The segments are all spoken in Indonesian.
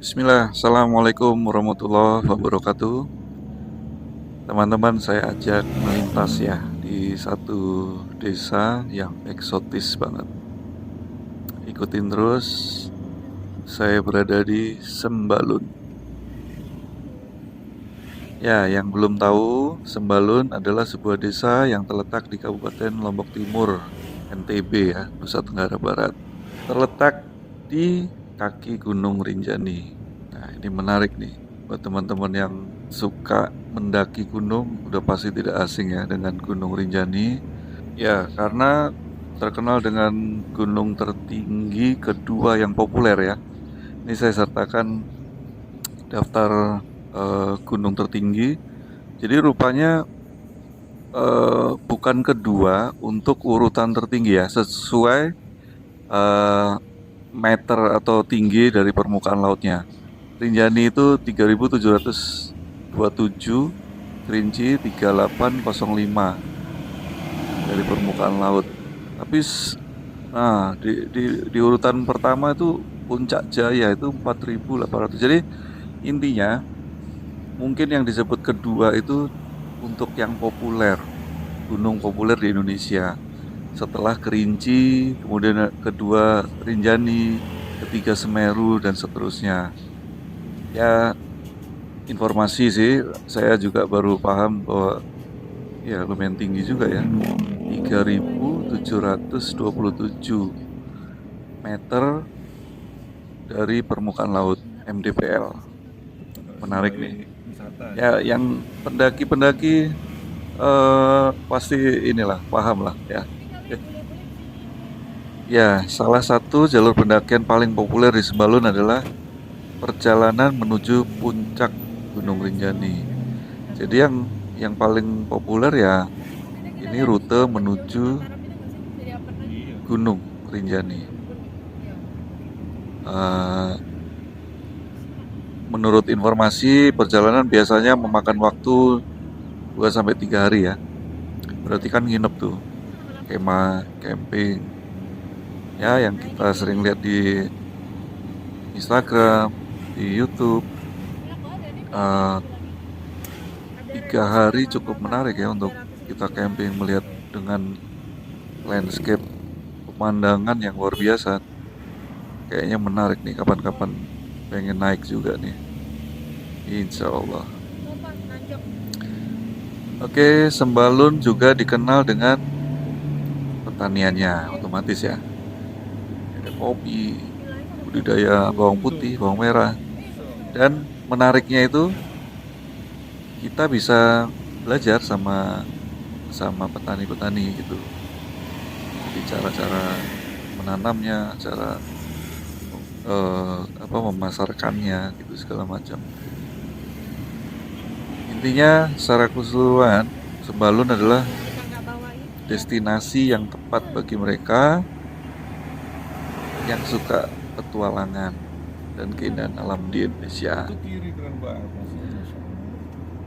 Bismillah, Assalamualaikum warahmatullahi wabarakatuh. Teman-teman, saya ajak melintas ya di satu desa yang eksotis banget. Ikutin terus, saya berada di Sembalun. Ya, yang belum tahu, Sembalun adalah sebuah desa yang terletak di Kabupaten Lombok Timur, NTB ya, Nusa Tenggara Barat. Terletak di kaki Gunung Rinjani. Nah, ini menarik nih buat teman-teman yang suka mendaki gunung, udah pasti tidak asing ya dengan Gunung Rinjani. Ya, karena terkenal dengan gunung tertinggi kedua yang populer ya. Ini saya sertakan daftar gunung tertinggi. Jadi rupanya bukan kedua untuk urutan tertinggi ya, sesuai eh, meter atau tinggi dari permukaan lautnya. Rinjani itu 3.727, Kerinci 3.805 dari permukaan laut. Tapi nah di urutan pertama itu Puncak Jaya itu 4.800. Jadi intinya mungkin yang disebut kedua itu untuk yang populer, gunung populer di Indonesia. Setelah Kerinci, kemudian kedua Rinjani, ketiga Semeru dan seterusnya. Ya, informasi sih, saya juga baru paham bahwa ya lumayan tinggi juga ya. 3.727 meter dari permukaan laut, MDPL. Menarik nih. Ya, yang pendaki-pendaki pasti inilah paham lah ya. Ya, salah satu jalur pendakian paling populer di Sembalun adalah perjalanan menuju puncak Gunung Rinjani. Jadi yang paling populer ya ini rute menuju Gunung Rinjani. Eh, menurut informasi perjalanan biasanya memakan waktu 2 sampai 3 hari ya. Berarti kan nginep tuh, kemah, camping. Ya, yang kita sering lihat di Instagram, di YouTube. Eh, 3 hari cukup menarik ya untuk kita camping melihat dengan landscape pemandangan yang luar biasa. Kayaknya menarik nih, kapan-kapan pengen naik juga nih. Insya Allah. Oke, Sembalun juga dikenal dengan pertaniannya, otomatis ya. Ada kopi, budidaya bawang putih, bawang merah. Dan menariknya itu kita bisa belajar sama sama petani-petani gitu. Jadi cara-cara menanamnya, cara memasarkannya gitu segala macam. Intinya secara keseluruhan Sembalun adalah destinasi yang tepat bagi mereka yang suka petualangan dan keindahan alam di Indonesia.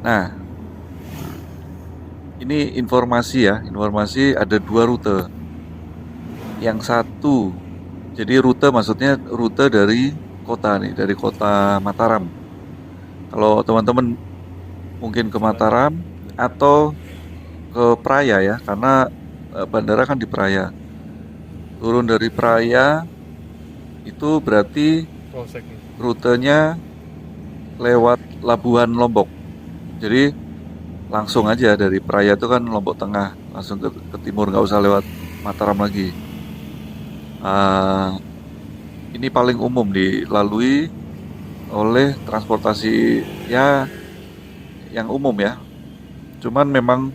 Nah, ini informasi ya, informasi ada 2 rute. Yang satu, jadi rute maksudnya rute dari kota nih, dari kota Mataram. Kalau teman-teman mungkin ke Mataram atau ke Praia ya, karena bandara kan di Praia. Turun dari Praia itu berarti rutenya lewat Labuhan Lombok. Jadi langsung aja dari Praia itu kan Lombok Tengah, langsung ke timur, nggak usah lewat Mataram lagi. Uh, ini paling umum dilalui oleh transportasi ya yang umum ya. Cuman memang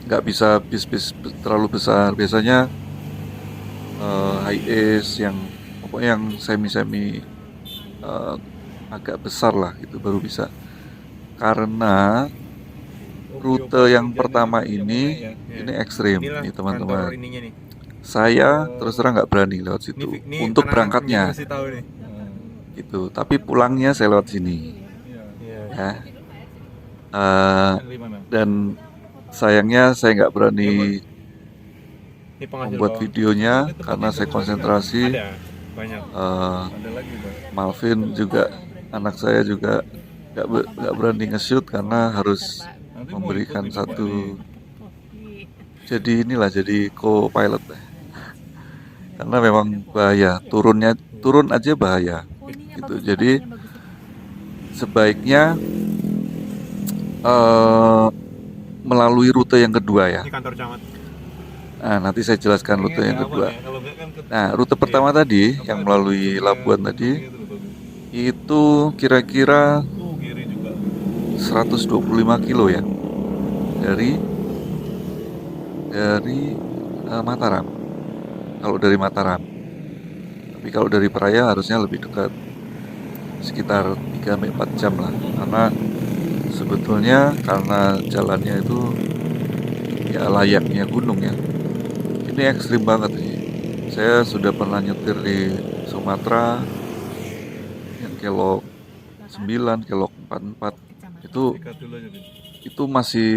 nggak bisa bis-bis terlalu besar. Biasanya high ace yang pokoknya yang semi-semi uh, agak besar lah gitu baru bisa. Karena rute yang pertama ini ekstrim nih teman-teman. Saya terus terang nggak berani lewat situ untuk berangkatnya gitu. Tapi pulangnya saya lewat sini ya. Dan sayangnya saya nggak berani membuat videonya karena saya konsentrasi banyak. Eh, Ada lagi Bang. Malvin juga, anak saya juga nggak berani nge-shoot karena harus Nanti mau ikut memberikan nih Bapak nih. satu, jadi inilah, jadi co-pilot lah. Karena memang bahaya, turun aja bahaya gitu. Jadi sebaiknya eh, melalui rute yang kedua ya. Ini kantor camat. Nah, nanti saya jelaskan rute Pengennya yang apa kedua. nih? Kalau enggak kan Nah, rute iya. pertama tadi Apa yang ada melalui bentuknya Labuan tadi bentuknya itu loh bagus. itu kira-kira Kiri juga. 125 kilo ya dari Mataram. Kalau dari Mataram. Tapi kalau dari Praia harusnya lebih dekat, sekitar 3 sampai 4 jam lah. Karena sebetulnya karena jalannya itu ya layaknya gunung ya. Ini ekstrim banget sih. Saya sudah pernah nyetir di Sumatera yang kelok 9, kelok 44. Itu Sikat dulu aja Bin. itu masih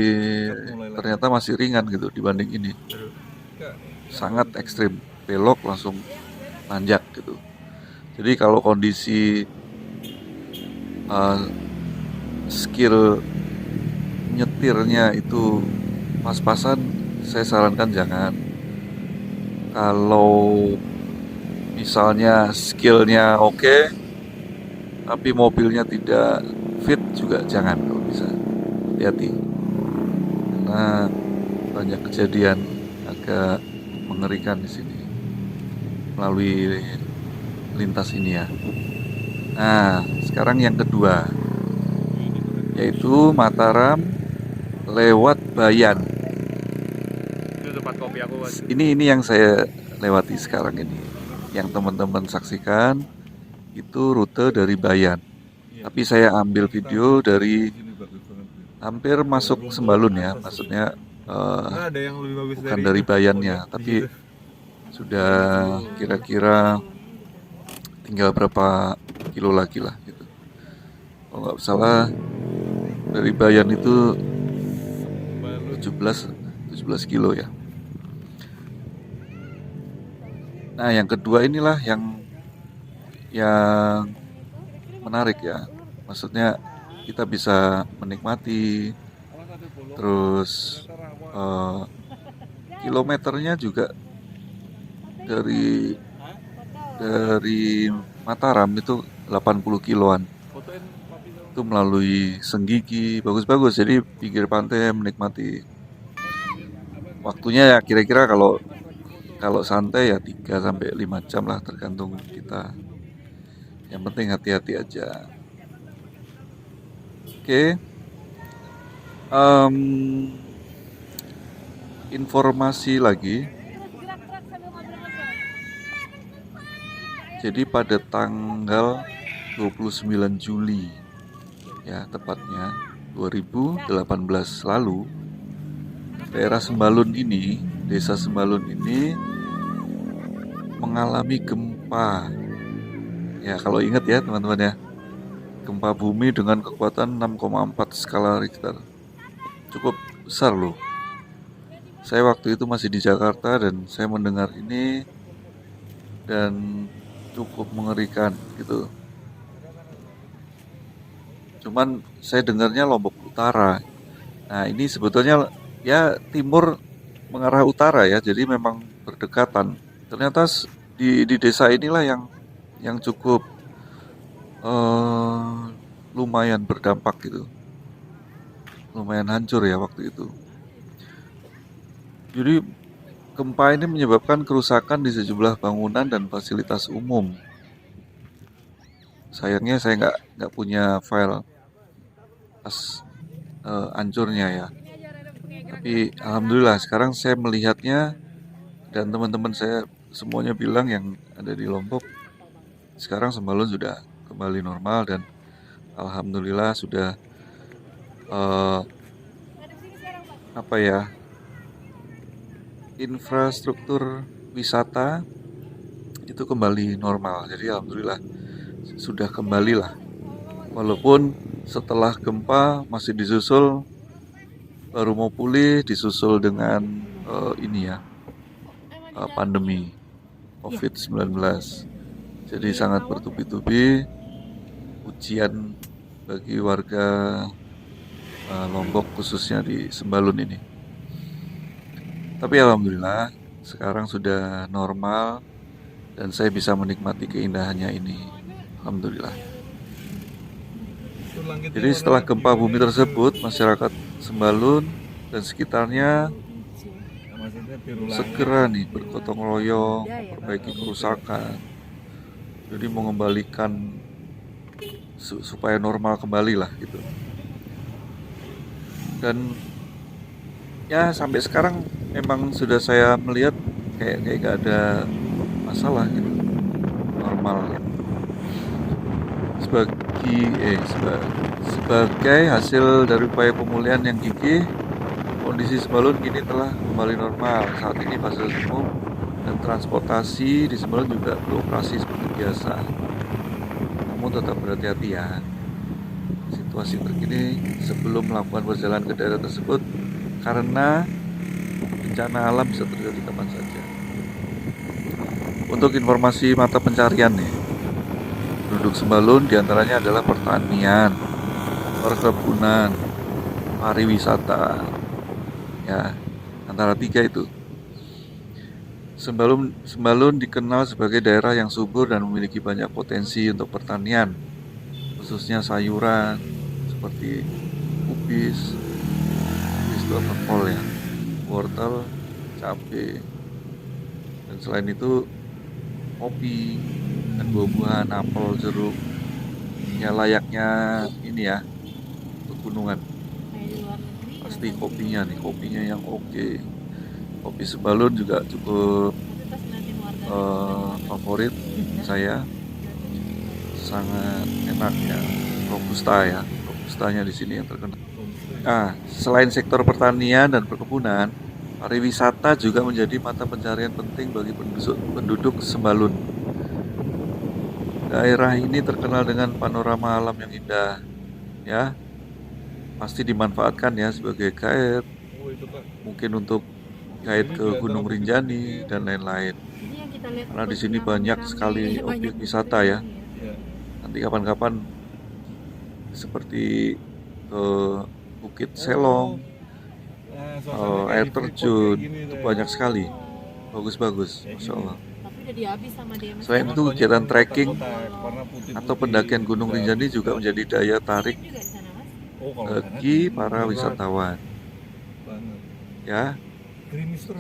Sikat mulai lagi. ternyata masih ringan gitu dibanding ini. Aduh. Kak, Sangat ekstrim. Belok langsung nanjak gitu. Jadi kalau kondisi uh, skill nyetirnya itu pas-pasan, saya sarankan jangan. Kalau misalnya skillnya oke, tapi mobilnya tidak fit juga jangan kalau bisa. Hati-hati. Karena banyak kejadian agak mengerikan di sini melalui lintas ini ya. Nah, sekarang yang kedua yaitu Mataram lewat Bayan. itu tempat kopi aku Mas. Ini yang saya lewati sekarang ini. Yang teman-teman saksikan itu rute dari Bayan. Tapi saya ambil video dari Sini bagus banget. hampir masuk Sembalun ya, maksudnya Kan ada yang lebih bagus bukan dari dari itu. Bayannya, Di tapi situ. sudah kira-kira tinggal berapa kilo lagi lah gitu. Kalau nggak salah dari Bayan itu Baru 17 kilo ya. Nah, yang kedua inilah yang menarik ya. Maksudnya kita bisa menikmati, terus eh, kilometernya juga dari Mataram itu 80 kiloan. fotoin papi dong. Itu melalui Senggigi, bagus-bagus. Jadi pinggir pantai menikmati. Waktunya ya kira-kira kalau kalau santai ya 3 sampai 5 jam lah tergantung kita. Yang penting hati-hati aja. Oke. em, Informasi lagi. Jadi pada tanggal 29 Juli ya tepatnya 2018 lalu, daerah Sembalun ini, desa Sembalun ini mengalami gempa. Ya kalau ingat ya teman-teman ya, gempa bumi dengan kekuatan 6,4 skala Richter. Cukup besar loh. Saya waktu itu masih di Jakarta dan saya mendengar ini dan cukup mengerikan gitu. Cuman saya dengarnya Lombok Utara. Nah, ini sebetulnya ya timur mengarah utara ya, jadi memang berdekatan. Ternyata di desa inilah yang cukup eh, lumayan berdampak gitu. Lumayan hancur ya waktu itu. Jadi gempa ini menyebabkan kerusakan di sejumlah bangunan dan fasilitas umum. Sayangnya saya nggak punya file pas hancurnya ya. Tapi alhamdulillah sekarang saya melihatnya dan teman-teman saya semuanya bilang yang ada di Lombok sekarang Sembalun sudah kembali normal dan alhamdulillah sudah eh, apa ya, infrastruktur wisata itu kembali normal. Jadi alhamdulillah sudah kembali lah. Walaupun setelah gempa masih disusul, baru mau pulih disusul dengan ini ya, pandemi COVID-19. Jadi sangat bertubi-tubi ujian bagi warga Lombok khususnya di Sembalun ini. Tapi alhamdulillah sekarang sudah normal dan saya bisa menikmati keindahannya ini. Alhamdulillah. Itu langitnya Jadi setelah gempa bumi tersebut, masyarakat Sembalun dan sekitarnya maksudnya biru langit. segera nih bergotong royong memperbaiki kerusakan. Jadi mengembalikan supaya normal kembali lah gitu. Dan ya sampai sekarang memang sudah saya melihat kayak gak ada masalah gitu, normal gitu. Sebagai hasil dari upaya pemulihan yang gigih, kondisi Sembalun kini telah kembali normal. Saat ini fasilitas umum dan transportasi di Sembalun juga beroperasi seperti biasa. Namun tetap berhati-hati ya. Situasi terkini sebelum melakukan perjalanan ke daerah tersebut karena bencana alam bisa terjadi kapan saja. Untuk informasi mata pencarian nih, penduduk Sembalun diantaranya adalah pertanian, perkebunan, pariwisata, ya antara tiga itu. Sembalun dikenal sebagai daerah yang subur dan memiliki banyak potensi untuk pertanian, khususnya sayuran seperti kubis itu apa kol ya, wortel, cabai, dan selain itu kopi dan buah-buahan, apel, jeruk, ya layaknya ini ya pegunungan. Pasti kopinya yang oke. Kopi Sembalun juga cukup favorit saya, sangat enak ya, robustanya di sini yang terkenal. Selain sektor pertanian dan perkebunan, pariwisata juga menjadi mata pencarian penting bagi penduduk Sembalun. Daerah ini terkenal dengan panorama alam yang indah, ya, pasti dimanfaatkan ya sebagai guide, mungkin untuk guide ke Gunung Rinjani dan lain-lain. Karena di sini banyak sekali objek wisata ya. Nanti kapan-kapan seperti ke Bukit Selong, air terjun, itu banyak sekali, bagus-bagus, Masya Allah. Selain itu kegiatan trekking atau pendakian Gunung Rinjani juga menjadi daya tarik bagi para wisatawan. Ya,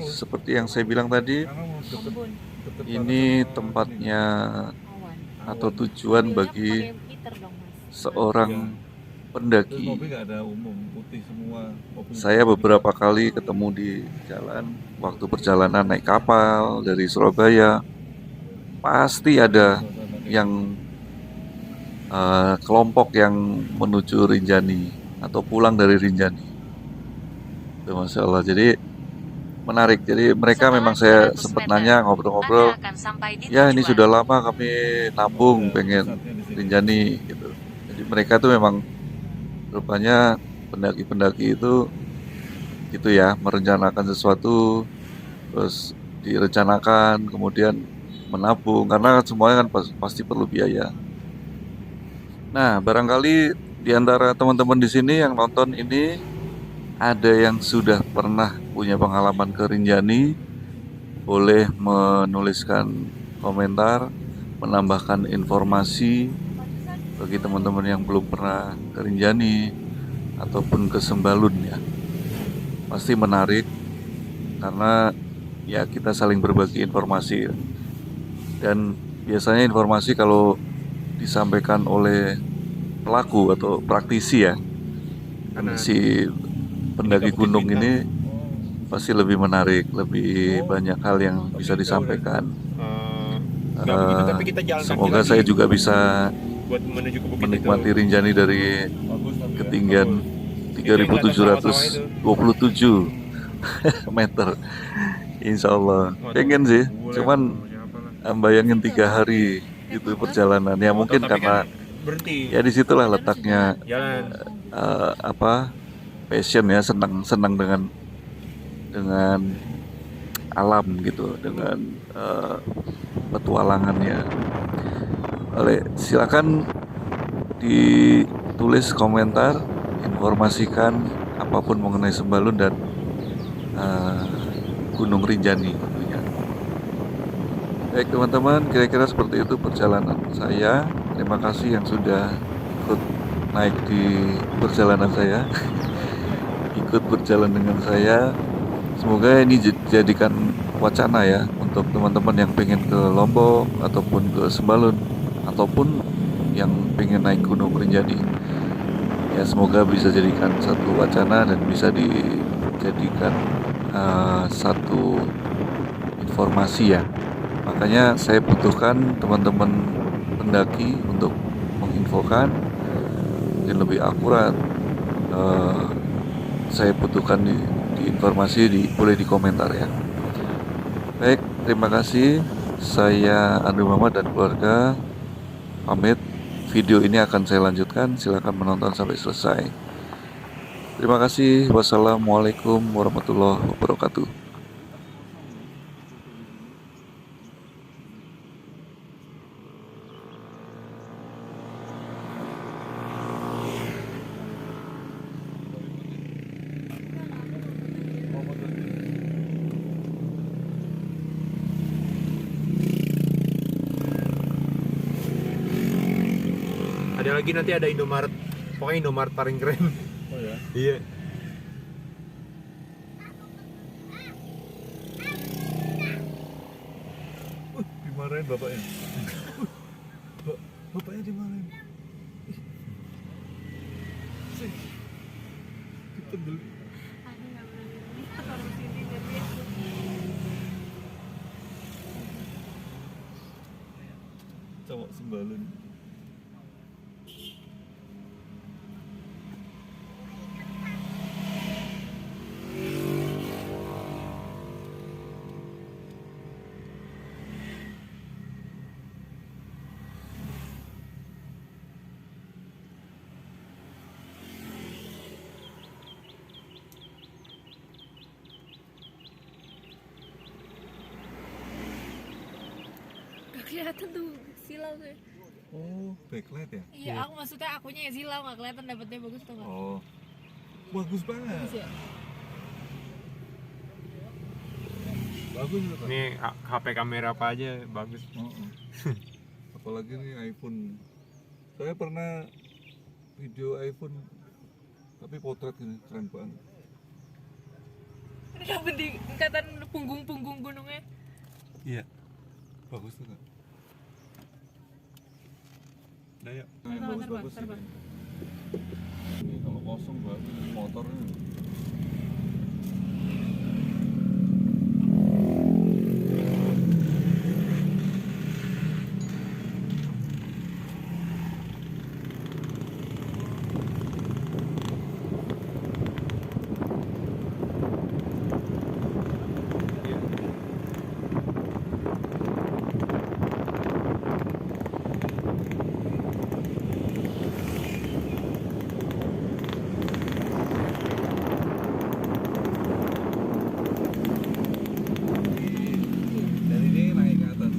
seperti yang saya bilang tadi, ini tempatnya atau tujuan bagi seorang pendaki. Saya beberapa kali ketemu di jalan, waktu perjalanan naik kapal dari Surabaya, pasti ada yang kelompok yang menuju Rinjani atau pulang dari Rinjani. Itu Masya Allah. Jadi menarik. Jadi mereka memang saya sempat nanya, ngobrol-ngobrol, ya ini sudah lama kami nabung pengen Rinjani gitu. Jadi mereka tuh memang rupanya pendaki-pendaki itu gitu ya, merencanakan sesuatu, terus direncanakan, kemudian menabung, karena semuanya kan pasti perlu biaya. Nah, barangkali di antara teman-teman di sini yang nonton ini ada yang sudah pernah punya pengalaman ke Rinjani, boleh menuliskan komentar, menambahkan informasi bagi teman-teman yang belum pernah ke Rinjani ataupun ke Sembalun ya. Pasti menarik karena ya kita saling berbagi informasi. Dan biasanya informasi kalau disampaikan oleh pelaku atau praktisi ya, si pendaki gunung ini pasti lebih menarik, lebih banyak hal yang bisa disampaikan. Semoga saya juga bisa menikmati Rinjani dari ketinggian 3.727 meter. Insya Allah pengen sih, cuman bayangin 3 hari itu perjalanan ya, mungkin karena ya disitulah letaknya passion ya, senang dengan alam gitu dengan petualangannya. Silakan ditulis komentar, informasikan apapun mengenai Sembalun dan eh, Gunung Rinjani tentunya. Baik teman-teman, kira-kira seperti itu perjalanan saya. Terima kasih yang sudah ikut naik di perjalanan saya, ikut berjalan dengan saya. Semoga ini jadikan wacana ya untuk teman-teman yang pengen ke Lombok ataupun ke Sembalun ataupun yang pengen naik Gunung Rinjani. Ya semoga bisa jadikan satu wacana dan bisa dijadikan satu informasi ya. Makanya saya butuhkan teman-teman pendaki untuk menginfokan mungkin lebih akurat. Saya butuhkan di informasi boleh di komentar ya. Baik, terima kasih. Saya Andrew Muhammad dan keluarga pamit. Video ini akan saya lanjutkan. Silakan menonton sampai selesai. Terima kasih. Wassalamualaikum warahmatullahi wabarakatuh. Ada lagi nanti ada Indomaret. Pokoknya Indomaret paling keren. Oh ya. Iya. Dimarahin bapaknya. Bapaknya dimarahin. Kita beli. Cowok Sembalun. Gak kelihatan tuh silau saya. Oh, backlight ya? Iya, aku maksudnya akunya ya silau, gak kelihatan dapetnya bagus tuh nggak? Oh, bagus banget. Bagus ya? Bagus itu kan? Ini HP kamera apa aja bagus. Apalagi nih iPhone. Saya pernah video iPhone tapi potret ini keren banget. Ini dapet di ikatan punggung-punggung gunungnya. Iya, bagus tuh kan? Nah, yuk. Nah, yang Terbang, bagus-bagus terbang, ini. Ini kalau kosong bagus motornya. Dan ini naik ke atas.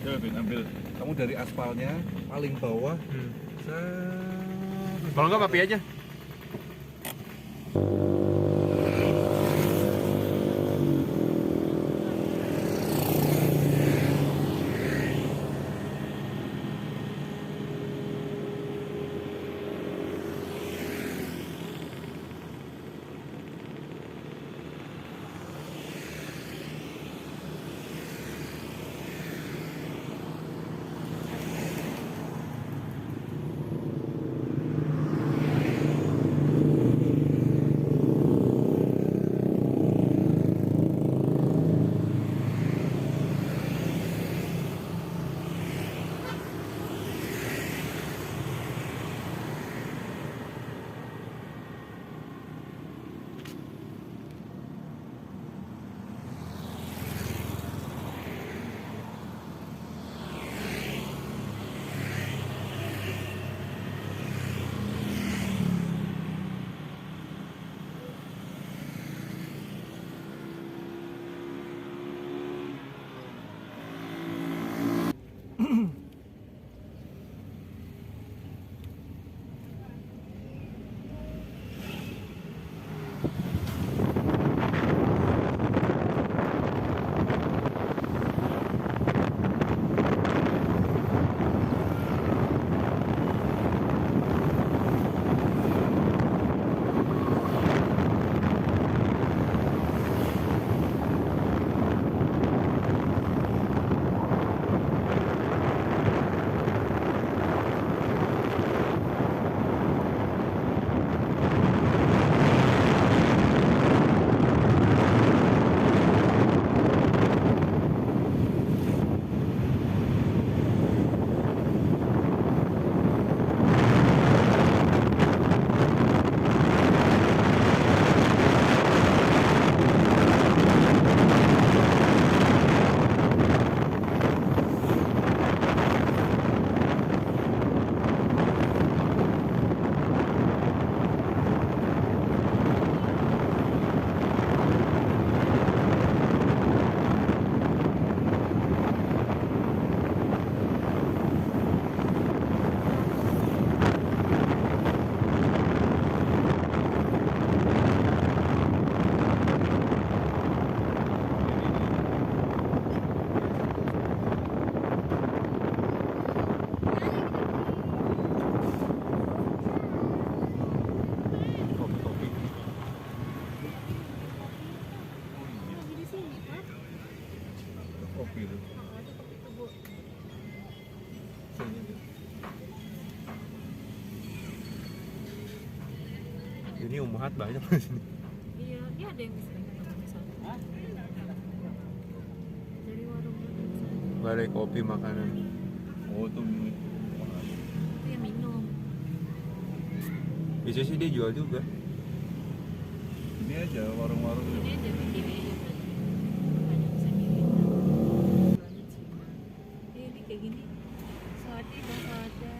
Coba Bin, ambil. Kamu dari aspalnya paling bawah. Kalau nggak papi aja. kopi itu. Oh, itu kopi tubuh. Sini tuh. Ini Ummahat banyak di sini. Iya, dia ada yang bisa misalnya. Dari warung-warung. Balai kopi makanan. Oh itu ini. Itu yang minum. Bisa sih dia jual juga. Ini aja warung-warung Ini itu. aja begini aja berarti. Banyak bisa milih. Banget sih. Ini kayak gini. Soadi bakal ada.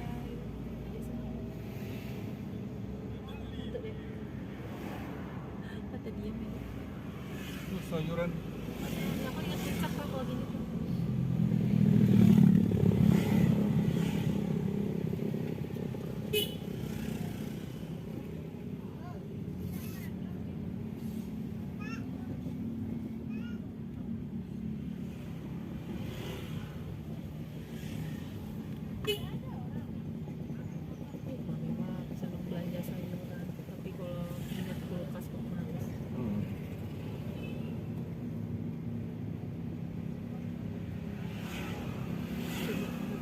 Mantap ya. Kata diam ya. Terus sayuran. Aku ingat kecap kalau gini tuh. Mami mah seneng belanja sayuran, tapi kalau ingat kulkas kok males. Hmm.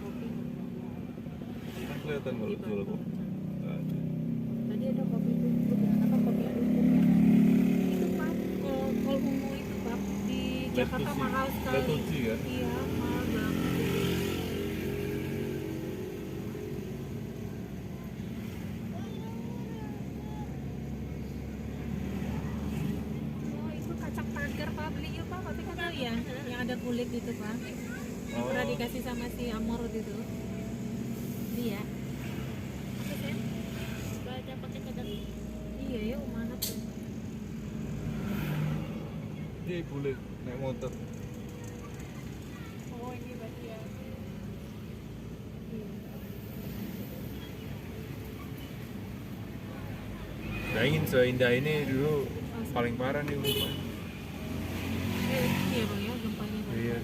Kopi. Kan kelihatan kalau Di jual Bandung. kopi. Nggak ada. Tadi ada kopi tubuh, apa kopi tubuh? Itu pak, kalau ungu itu pak di Jakarta Letusi. mahal sekali. Letusi kan? Iya, mahal banget. Oh, itu kacang pagar pak, beli yuk pak, tapi kan tahu ya, yang ada kulit itu pak. Yang Oh. pernah dikasih sama si Amor itu. Iya. Apa sih? Baca pakai cadar. Iya ya, umanat tuh. Dia boleh naik motor. Oh ini berarti ya. Bayangin seindah ini dulu paling parah nih Ummahat. Iya bang ya, gempanya bang. Iya.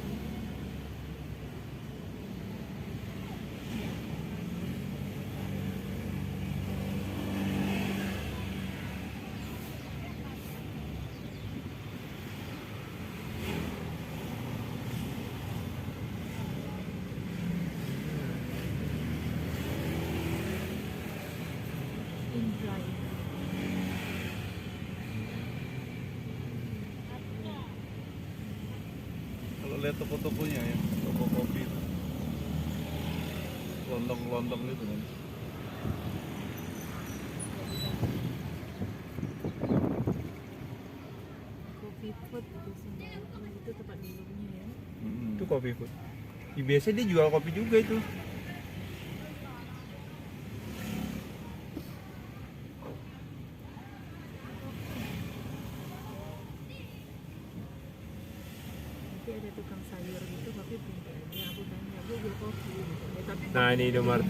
Indrai. Kalau lihat toko-tokonya ya, toko kopi itu. Lontong-lontong itu kan. Kopi food itu semua. Itu tempat minumnya ya. Hmm. Itu kopi food. Ya, biasa dia jual kopi juga itu. Nanti ada tukang sayur gitu, tapi berhenti aja. Aku tanya, aku jual kopi. Ya, tapi Nah ini Indomaret.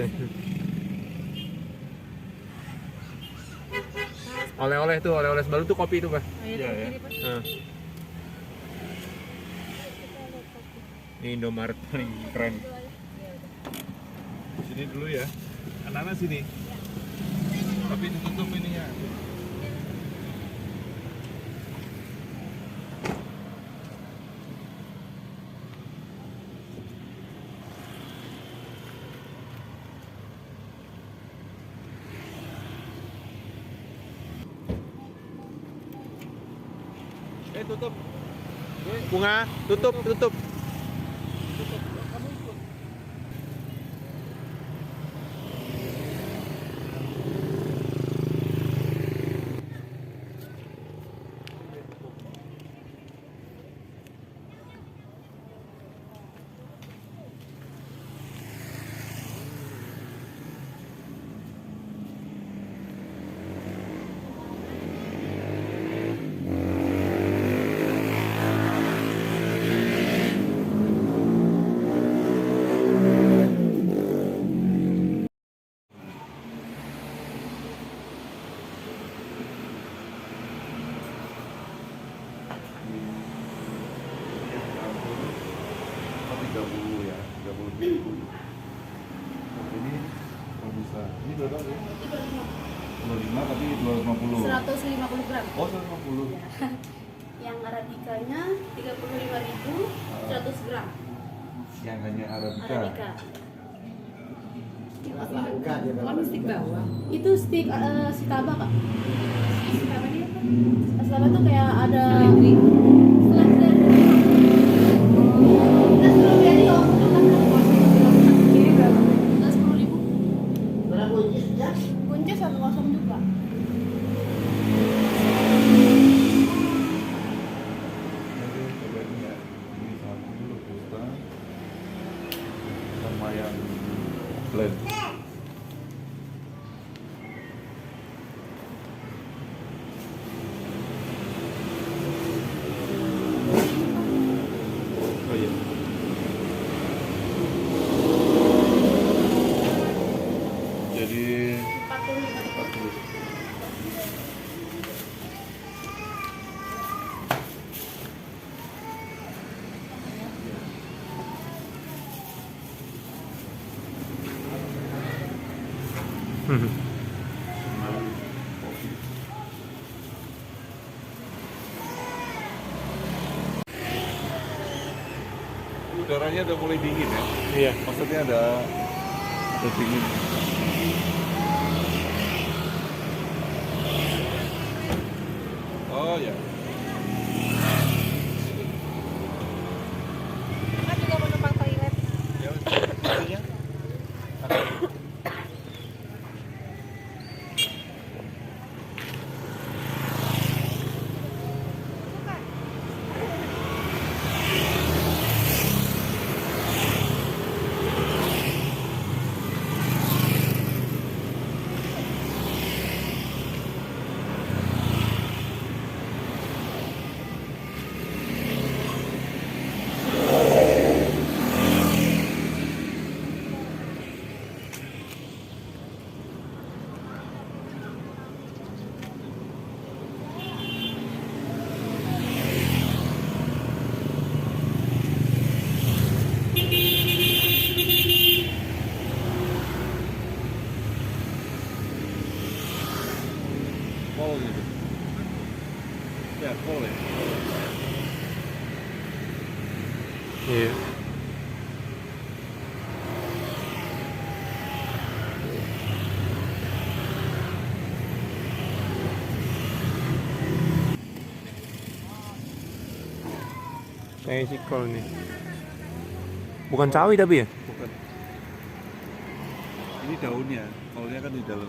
Oleh-oleh tuh, oleh-oleh baru tuh kopi itu pak. Iya, ya. Nah. Ini Indomaret paling keren. Sini dulu ya. Anak-anak sini. Tapi ditutup ininya. Tutup. Bunga, tutup, tutup. Oh, 30 ya, 30.000. Ini kalau bisa. Ini berapa ya? 25 tapi 250. 150 gram. Oh, 150. Yang arabikanya 35.000 100 gram. yang hanya Arabica. Arabica. Kami stick bawah. Itu stick Sitaba kak. Sitaba dia kan. Sitaba tuh kayak ada. Kita strawberry om. Ini berapa? 10.000. Berapa buncisnya? Buncis 1,0 juga. Jadi coba ini ya, ini satu robusta sama yang blend. Oh iya. Jadi 40. Udaranya udah mulai dingin ya. Iya. Maksudnya ada dingin. Oh ya. Kan juga mau numpang toilet. Ya, maksudnya pol gitu. Ya, pol ya. Iya. Kayak sikol nih. Bukan cawi tapi ya? Bukan. Ini daunnya, kolnya kan di dalam.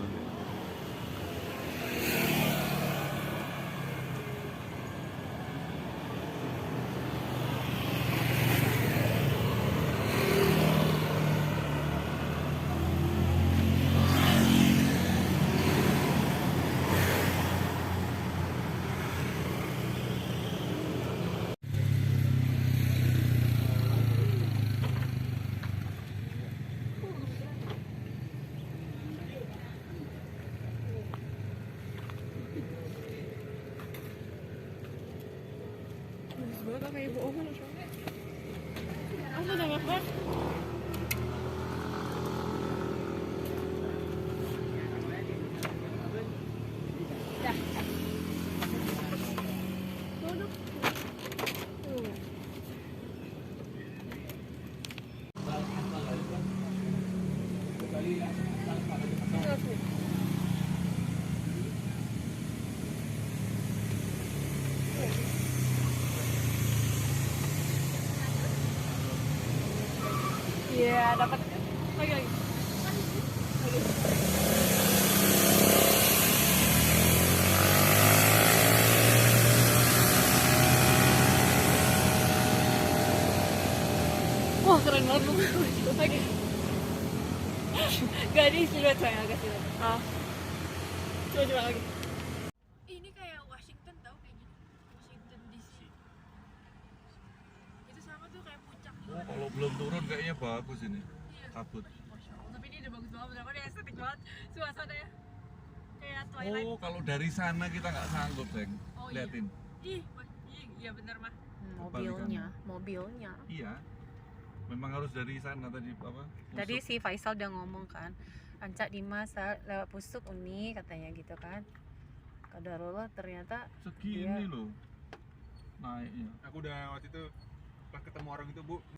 Kayak ibu oma soalnya. Aku udah makan. Dah. Duduk. Iya, dapat lagi. Wah, keren banget lu. Lagi. Gak ada siluet saya agak siluet. Ah. Coba lagi. Ini kayak Washington tau kayak gini. Washington DC. Itu sama tuh kayak puncak. Oh, kalau belum turun kayaknya bagus ini. Kabut. Tapi ini udah bagus banget, bener bener estetik banget suasananya. Kayak Twilight. Oh, kalau dari sana kita nggak sanggup, Seng. Oh, iya. Liatin. Iya bener mah. Mobilnya. Iya. Memang harus dari sana tadi apa? Tadi Pusuk. si Faisal udah ngomong kan, Ancak Dimas lewat Pusuk Uni katanya gitu kan. Kadarullah ternyata Segini Iya. loh naiknya. Aku udah waktu itu pas ketemu orang itu, Bu,